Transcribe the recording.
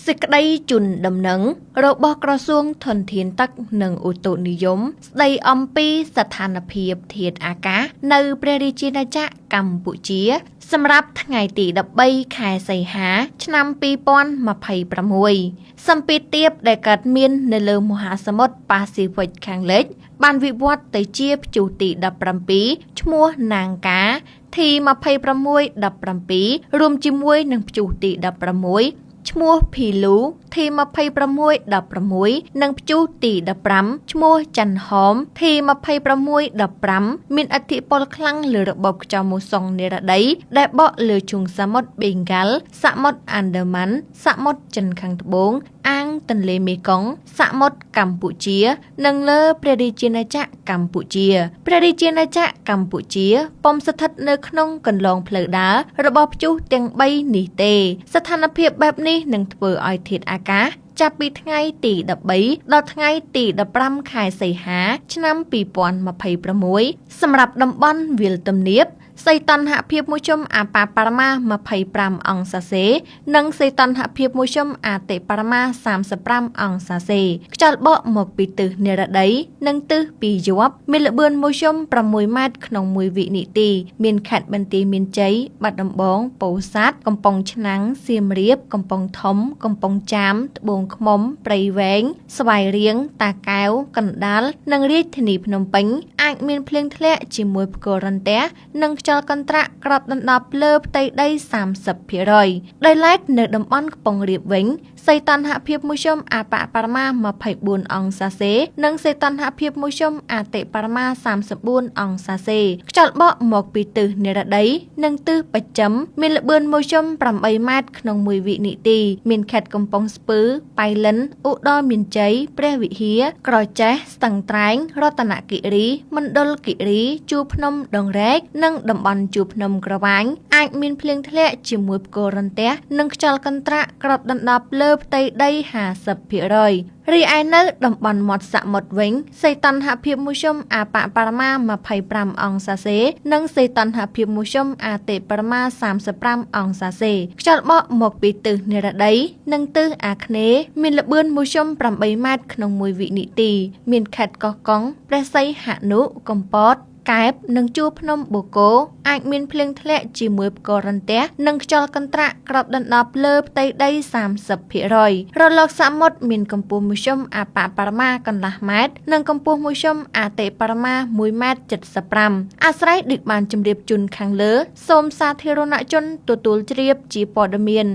សេចក្តីជូនដំណឹងរបស់ក្រសួងធនធានទឹកនិងឧតុនិយមស្តីអំពីស្ថានភាពធាតុអាកាសនៅព្រះរាជាណាចក្រកម្ពុជាសម្រាប់ថ្ងៃទី13ខែសីហាឆ្នាំ2026សម្ពាធទាបដែលកើតមាននៅលើមហាសមុទ្រប៉ាស៊ីហ្វិកខាងលិចបានវិវត្តទៅជាព្យុះទី17ឈ្មោះណាងកាទី2617រួមជាមួយនឹងព្យុះទី16ឈ្មោះភីលូទី2616និងព្យុះទី15ឈ្មោះច័ន្ទហោមទី2615មានឥទ្ធិពលខ្លាំងលើរបបខ្យល់មូសុងនិរតីដែលបក់លើឈូងសមុទ្របេងហ្គាល់សមុទ្រអាណ្ដាម៉ាន់សមុទ្រចិនខាងត្បូងអាងទន្លេមេគង្គសមុទ្រកម្ពុជានិងលើព្រះរាជាណាចក្រកម្ពុជាព្រះរាជាណាចក្រកម្ពុជាពុំស្ថិតនៅក្នុងកន្លងផ្លូវដើររបស់ព្យុះទាំង3នេះទេស្ថានភាពបែបនេះនឹងធ្វើឲ្យធាតុអាកាសចាប់ពីថ្ងៃទី13ដល់ថ្ងៃទី15ខែសីហាឆ្នាំ2026សម្រាប់តំបន់វាលទំនាបសីតុណ្ហភាពមធ្យមអាប៉ាប៉ារ៉ាម៉ា25អង្សាសេនិងសីតុណ្ហភាពមធ្យមអតិប៉ារ៉ាម៉ា35អង្សាសេខ្យល់បក់មកពីទិសនិរតីនិងទិសពីយប់មានល្បឿនមធ្យម6ម៉ែត្រក្នុង1វិនាទីមានខេត្តបន្ទាយមានជ័យបាត់ដំបងពោធិ៍សាត់កំពង់ឆ្នាំងសៀមរាបកំពង់ធំកំពង់ចាមត្បូងឃ្មុំព្រៃវែងស្វាយរៀងតាកែវកណ្ដាលនិងរាជធានីភ្នំពេញអាចមានភ្លៀងធ្លាក់ជាមួយផ្គររន្ទះនិងខ្យល់កន្ត្រាក់ក្របដណ្ដប់លើផ្ទៃដី 30% ដោយឡែកនៅតំបន់ខ្ពង់រាបវិញសីតុណ្ហភាពមធ្យមអាប៉ាប៉ារ៉ាម៉ា24អង្សាសេនិងសីតុណ្ហភាពមធ្យមអតិប៉ារ៉ាម៉ា34អង្សាសេខ្យល់បក់មកពីទិសនិរតីនិងទិសបស្ចិមមានល្បឿនមធ្យម8ម៉ែត្រក្នុង1វិនាទីមានខេត្តកំពង់ស្ពឺប៉ៃលិនឧត្តរមានជ័យព្រះវិហារក្រចេះស្ទឹងត្រែងរតនគិរីមណ្ឌលគិរីជួរភ្នំដងរែកនិងតំបន់ជួរភ្នំក្រវាញអាចមានភ្លៀងធ្លាក់ជាមួយផ្គររន្ទះនិងខ្យល់កន្ត្រាក់ក្របដណ្ដប់លើផ្ទៃដី 50% រីឯនៅតំបន់មាត់សមុទ្រវិញសីតុណ្ហភាពមធ្យមអាប៉ាប៉ារ៉ាម៉ា25អង្សាសេនិងសីតុណ្ហភាពមធ្យមអតិប៉ារ៉ាម៉ា35អង្សាសេខ្យល់បក់មកពីទិសនិរតីនិងទិសអាគ្នេយ៍មានល្បឿនមធ្យម8ម៉ែត្រក្នុង1វិនាទីមានខេត្តកោះកុងព្រះសីហនុកំពតកែបនិងជួរភ្នំបូកគោអាចមានភ្លៀងធ្លាក់ជាមួយផ្គររន្ទះនិងខ្យល់កន្ត្រាក់ក្របដណ្ដប់លើផ្ទៃដី 30% រលកសមុទ្រមានកម្ពស់មធ្យមអាប៉ាប៉ារ៉ាម៉ាកន្លះម៉ែត្រនិងកម្ពស់មធ្យមអតិប៉ារ៉ាម៉ា1ម៉ែត្រ75អាស្រ័យដូចបានជម្រាបជូនខាងលើសូមសាធារណជនទទួលជ្រាបជាព័ត៌មាន